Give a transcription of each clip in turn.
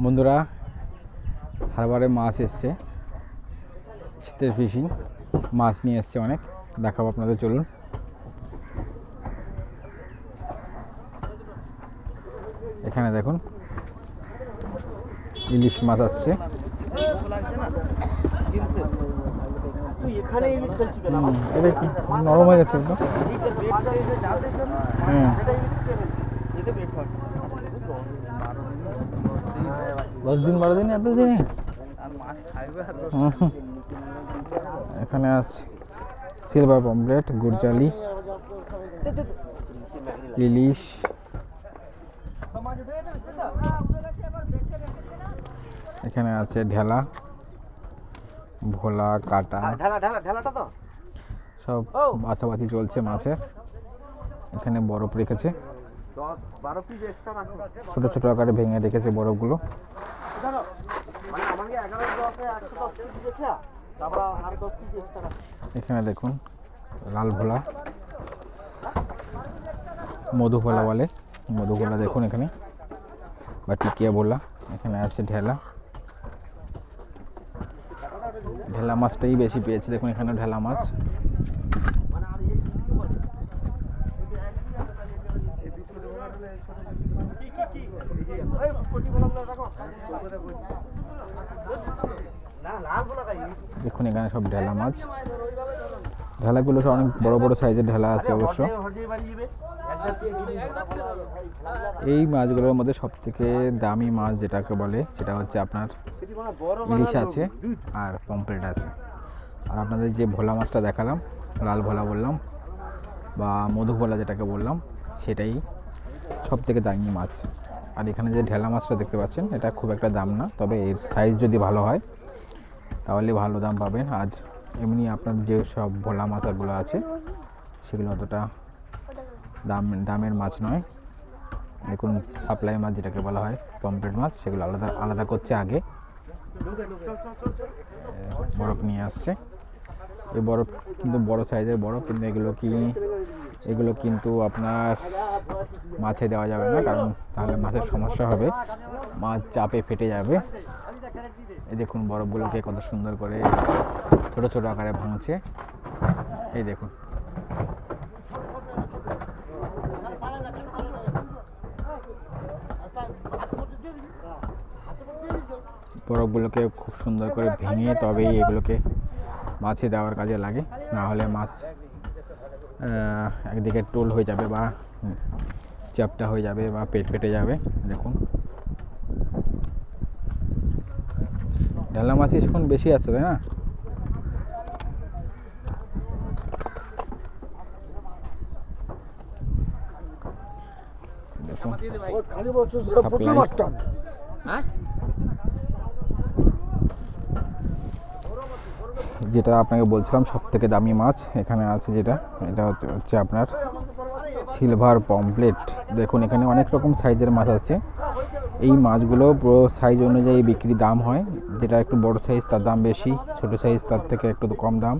বন্ধুরা হারবারে মাছ এসছে, শীতের ফিশিং মাছ নিয়ে এসছে অনেক, দেখাবো আপনাদের, চলুন। এখানে দেখুন ইলিশ মাছ আসছে। এটা কি নরম হয়ে গেছে একদম। দশ দিন 12 দিন এত দিনে এখানে আছে সিলভার পমফ্রেট, গুড়চালি, ইলিশ, এখানে আছে ঢেলা, ভোলা, কাটা, সব বাছাবাছি চলছে মাছের। এখানে বরফ রেখেছে, ছোট ছোট আকারে ভেঙে রেখেছে বরফগুলো। এখানে দেখুন লাল ভোলা, মধু ভোলা বলে, মধু ভোলা দেখুন এখানে, বা টিকিয়া ভোলা। এখানে আছে ঢেলা, ঢেলা মাছটাই বেশি পেয়েছে, দেখুন এখানে ঢেলা মাছ। দেখুন এখানে সব ঢেলা মাছ, ঢেলাগুলো সব অনেক বড় বড় সাইজের ঢেলা আছে অবশ্য। এই মাছগুলোর মধ্যে সব থেকে দামি মাছ যেটাকে বলে সেটা হচ্ছে আপনার ইলিশ আছে আর পমফ্রেট আছে। আর আপনাদের যে ভোলা মাছটা দেখালাম, লাল ভোলা বললাম বা মধু ভোলা যেটাকে বললাম, সেটাই সব থেকে দামি মাছ। আর এখানে যে ঢেলা মাছটা দেখতে পাচ্ছেন, এটা খুব একটা দাম না, তবে এর সাইজ যদি ভালো হয় তাহলে ভালো দাম পাবেন। আজ এমনি আপনার যে সব ভোলা মাছগুলো আছে সেগুলো অতটা দামের মাছ নয়। দেখুন সাপ্লাই মাছ যেটাকে বলা হয় পমফ্রেট মাছ, সেগুলো আলাদা আলাদা করছে আগে, বরফ নিয়ে আসছে। এই বরফ কিন্তু বড় সাইজের বরফ, কিন্তু এগুলো কিন্তু আপনার মাছে দেওয়া যাবে না, কারণ তাহলে মাছের সমস্যা হবে, মাছ চাপে ফেটে যাবে। এই দেখুন বরফগুলোকে কত সুন্দর করে ছোট ছোট আকারে ভাঙছে, এই দেখুন। বরফগুলোকে খুব সুন্দর করে ভেঙে তবেই এগুলোকে মাছে দেওয়ার কাজে লাগে, না হলে মাছ একদিকে টোল হয়ে যাবে বা চ্যাপ্টা হয়ে যাবে বা পেট ফেটে যাবে। দেখুন ঢেলা মাছ এখন বেশি আসছে, তাই না? যেটা আপনাকে বলছিলাম সব থেকে দামি মাছ এখানে আছে, যেটা এটা হচ্ছে আপনার সিলভার পমফ্রেট। দেখুন এখানে অনেক রকম সাইজের মাছ আছে। এই মাছগুলো পুরো সাইজ অনুযায়ী বিক্রি দাম হয়, যেটা একটু বড় সাইজ তার দাম বেশি, ছোট সাইজ তার থেকে একটু কম দাম।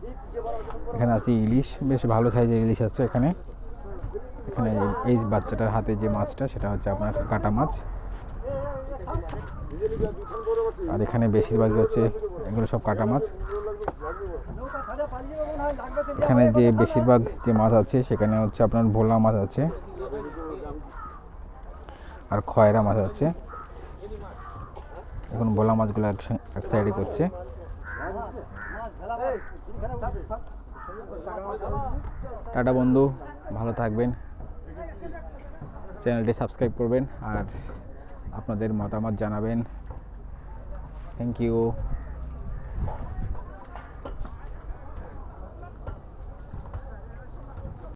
এখানে আছে ইলিশ, বেশ ভালো সাইজের ইলিশ আছে এখানে। এখানে এই বাচ্চাটার হাতে যে মাছটা সেটা হচ্ছে আপনার কাটা মাছ। আর এখানে বেশিরভাগই হচ্ছে এগুলো সব কাটা মাছ। এখানে যে বেশিরভাগ যে মাছ আছে সেখানে হচ্ছে আপনার ভোলা মাছ আছে আর খয়রা মাছ আছে। এখন ভোলা মাছগুলো এক সাইডে করছে। টাটা বন্ধু, ভালো থাকবেন, চ্যানেলটি সাবস্ক্রাইব করবেন আর আপনাদের মতামত জানাবেন। Thank you.